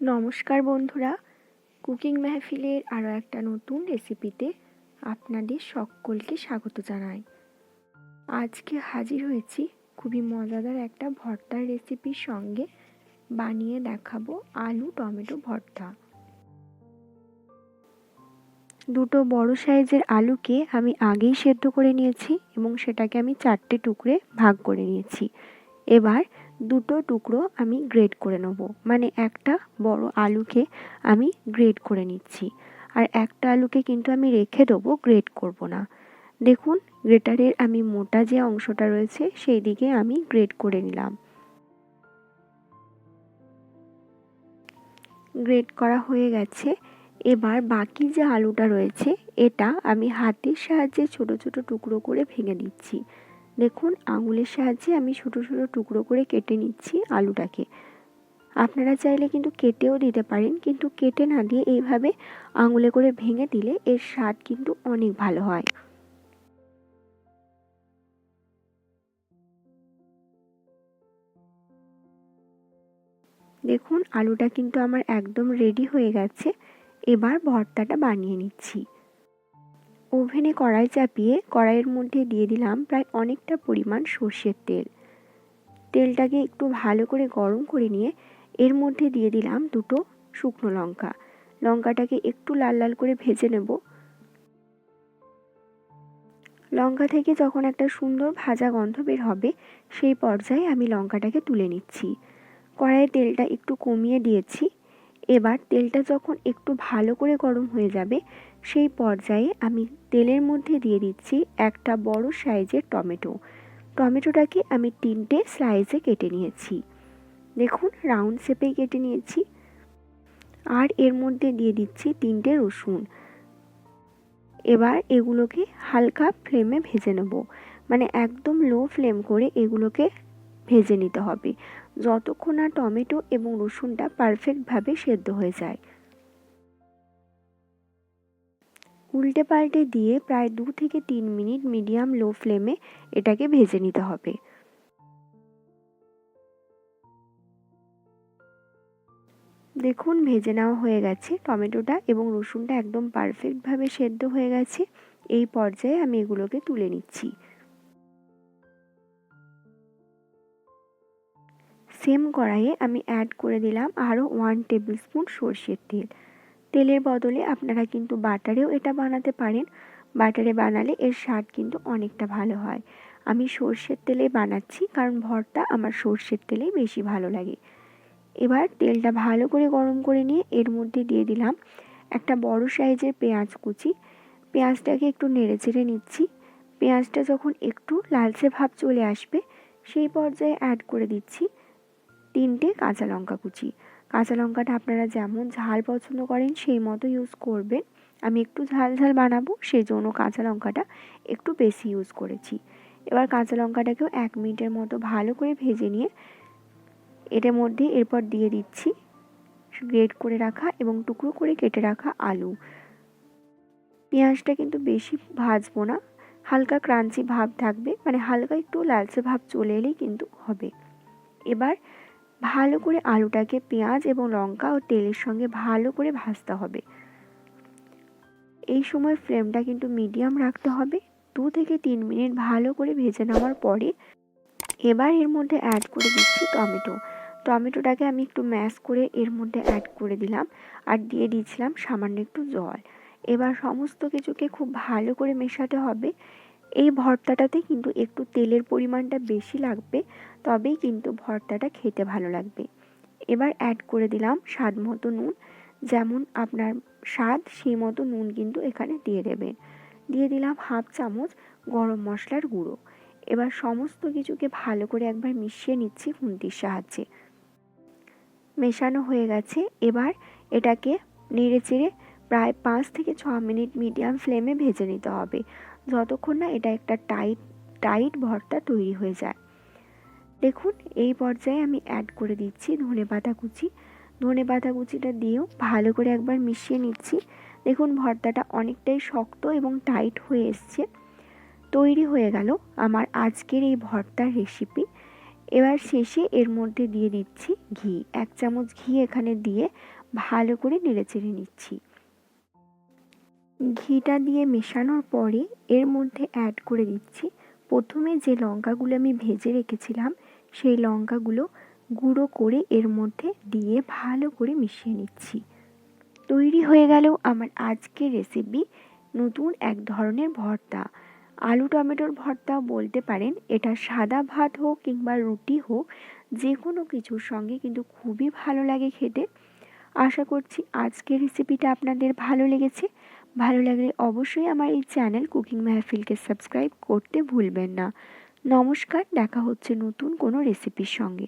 নমস্কার বন্ধুরা, কুকিং মেহফিলের আরও একটা নতুন রেসিপিতে আপনাদের সকলকে স্বাগত জানাই। আজকে হাজির হয়েছি খুবই মজাদার একটা ভর্তার রেসিপির সঙ্গে। বানিয়ে দেখাবো আলু টমেটো ভর্তা। দুটো বড় সাইজের আলুকে আমি আগেই সেদ্ধ করে নিয়েছি এবং সেটাকে আমি 4টে টুকরে ভাগ করে নিয়েছি। এবার দুটো টুকরো আমি গ্রেট করে নেব, মানে একটা বড় আলুকে আমি গ্রেট করে নিচ্ছি, আর একটা আলুকে কিন্তু আমি রেখে দেবো, গ্রেট করব না। দেখুন, গ্রেটারের আমি মোটা যে অংশটা রয়েছে সেই দিকে আমি গ্রেট করে নিলাম। গ্রেট করা হয়ে গেছে। এবার বাকি যে আলুটা রয়েছে এটা আমি হাতের সাহায্যে ছোট ছোট টুকরো করে ভেঙে দিচ্ছি। দেখুন, আঙুলের সাহায্যে আমি ছোট ছোট টুকরো করে কেটে নিচ্ছি আলুটাকে। আপনারা চাইলে কিন্তু কেটেও দিতে পারেন, কিন্তু কেটে না দিয়ে এইভাবে আঙুলে করে ভেঙে দিলে এর স্বাদ কিন্তু অনেক ভালো হয়। দেখুন, আলুটা কিন্তু আমার একদম রেডি হয়ে গেছে। এবার ভর্তাটা বানিয়ে নিচ্ছি। ওভেনে কড়াই চাপিয়ে কড়াইয়ের মধ্যে দিয়ে দিলাম প্রায় অনেকটা পরিমাণ সর্ষের তেল। তেলটাকে একটু ভালো করে গরম করে নিয়ে এর মধ্যে দিয়ে দিলাম দুটো শুকনো লঙ্কা। লঙ্কাটাকে একটু লাল লাল করে ভেজে নেব। লঙ্কা থেকে যখন একটা সুন্দর ভাজা গন্ধ বের হবে সেই পর্যায়ে আমি লঙ্কাটাকে তুলে নিচ্ছি। কড়াইয়ে তেলটা একটু কমিয়ে দিয়েছি। এবার তেলটা যখন একটু ভালো করে গরম হয়ে যাবে সেই পর্যায়ে আমি তেলের মধ্যে দিয়ে দিচ্ছি একটা বড় সাইজের টমেটো। টমেটোটাকে আমি 3টে স্লাইসে কেটে নিয়েছি। দেখুন, রাউন্ড শেপেই কেটে নিয়েছি। আর এর মধ্যে দিয়ে দিচ্ছি 3টে রসুন। এবার এগুলোকে হালকা ফ্লেমে ভেজে নেব, মানে একদম লো ফ্লেম করে এগুলোকে ভেজে নিতে হবে যতক্ষণ না টমেটো এবং রসুনটা পারফেক্টভাবে সেদ্ধ হয়ে যায়। উল্টে পাল্টে দিয়ে প্রায় 2 থেকে 3 মিনিট মিডিয়াম লো ফ্লেমে এটাকে ভেজে নিতে হবে। দেখুন, ভেজে নেওয়া হয়ে গেছে। টমেটোটা এবং রসুনটা একদম পারফেক্টভাবে সেদ্ধ হয়ে গেছে। এই পর্যায়ে আমি এগুলোকে তুলে নিচ্ছি। সেম কড়াইয়ে আমি অ্যাড করে দিলাম আরও 1 টেবিল স্পুন সর্ষের তেল। তেলের বদলে আপনারা কিন্তু বাটারেও এটা বানাতে পারেন। বাটারে বানালে এর স্বাদ কিন্তু অনেকটা ভালো হয়। আমি সর্ষের তেলে বানাচ্ছি কারণ ভর্তা আমার সর্ষের তেলেই বেশি ভালো লাগে। এবার তেলটা ভালো করে গরম করে নিয়ে এর মধ্যে দিয়ে দিলাম একটা বড় সাইজের পেঁয়াজ কুচি। পেঁয়াজটাকে একটু নেড়ে চেড়ে নিচ্ছি। পেঁয়াজটা যখন একটু লালচে ভাব চলে আসবে সেই পর্যায়ে অ্যাড করে দিচ্ছি 3টে কাঁচা লঙ্কা কুচি। কাঁচা লঙ্কাটা আপনারা যেমন ঝাল পছন্দ করেন সেই মতো ইউজ করবেন। আমি একটু ঝাল ঝাল বানাবো, সেই জন্য কাঁচা লঙ্কাটা একটু বেশি ইউজ করেছি। এবার কাঁচা লঙ্কাটাকেও 1 মিনিটের মতো ভালো করে ভেজে নিয়ে এটার মধ্যে এরপর দিয়ে দিচ্ছি গ্রেট করে রাখা এবং টুকরো করে কেটে রাখা আলু। পেঁয়াজটা কিন্তু বেশি ভাজবো না, হালকা ক্রাঞ্চি ভাব থাকবে, মানে হালকা একটু লালচে ভাব চলে এলেই কিন্তু হবে। এবার ভালো করে আলুটাকে পেঁয়াজ এবং লঙ্কা ও তেলের সঙ্গে ভালো করে ভাজতে হবে। এই সময় ফ্লেমটা কিন্তু মিডিয়াম রাখতে হবে। 2 থেকে 3 মিনিট ভালো করে ভেজে নেওয়ার পরে এবার এর মধ্যে অ্যাড করে দিচ্ছি টমেটো। টমেটোটাকে আমি একটু ম্যাশ করে এর মধ্যে অ্যাড করে দিলাম আর দিয়ে দিয়েছিলাম সামান্য একটু জল। এবার সমস্ত কিছুকে খুব ভালো করে মেশাতে হবে। এই ভর্তাটাতে কিন্তু একটু তেলের পরিমাণটা বেশি লাগবে, তবেই কিন্তু ভর্তাটা খেতে ভালো লাগবে। এবার অ্যাড করে দিলাম স্বাদ মতো নুন। যেমন আপনার স্বাদ সেই মতো নুন কিন্তু এখানে দিয়ে দেবেন। দিয়ে দিলাম হাফ চামচ গরম মশলার গুঁড়ো। এবার সমস্ত কিছুকে ভালো করে একবার মিশিয়ে নিচ্ছি খুন্তির সাহায্যে। মেশানো হয়ে গেছে। এবার এটাকে নেড়ে চেড়ে প্রায় 5 থেকে 6 মিনিট মিডিয়াম ফ্লেমে ভেজে নিতে হবে, যতক্ষণ না এটা একটা টাইট ভর্তা তৈরি হয়ে যায়। দেখুন, এই পর্যায়ে আমি অ্যাড করে দিচ্ছি ধনেপাতা কুচি। ধনেপাতা কুচিটা দিয়েও ভালো করে একবার মিশিয়ে নিচ্ছি। দেখুন, ভর্তাটা অনেকটাই শক্ত এবং টাইট হয়ে এসছে। তৈরি হয়ে গেল আমার আজকের এই ভর্তার রেসিপি। এবার শেষে এর মধ্যে দিয়ে দিচ্ছি ঘি, 1 চামচ ঘি এখানে দিয়ে ভালো করে নেড়েচেড়ে নিচ্ছি। ঘিটা দিয়ে মেশানোর পরে এর মধ্যে অ্যাড করে দিচ্ছি প্রথমে যে লঙ্কাগুলো আমি ভেজে রেখেছিলাম সেই লঙ্কাগুলো গুঁড়ো করে এর মধ্যে দিয়ে ভালো করে মিশিয়ে নিচ্ছি। তৈরি হয়ে গেল আমার আজকের রেসিপি নতুন এক ধরনের ভর্তা। আলু টমেটোর ভর্তা বলতে পারেন। এটা সাদা ভাত হোক কিংবা রুটি হোক, যে কোনো কিছুর সঙ্গে কিন্তু খুবই ভালো লাগে খেতে। আশা করছি আজকের রেসিপিটা আপনাদের ভালো লেগেছে। ভালো লাগলে অবশ্যই আমার এই চ্যানেল কুকিং মেহফিলকে সাবস্ক্রাইব করতে ভুলবেন না। নমস্কার, দেখা হচ্ছে নতুন কোনো রেসিপির সঙ্গে।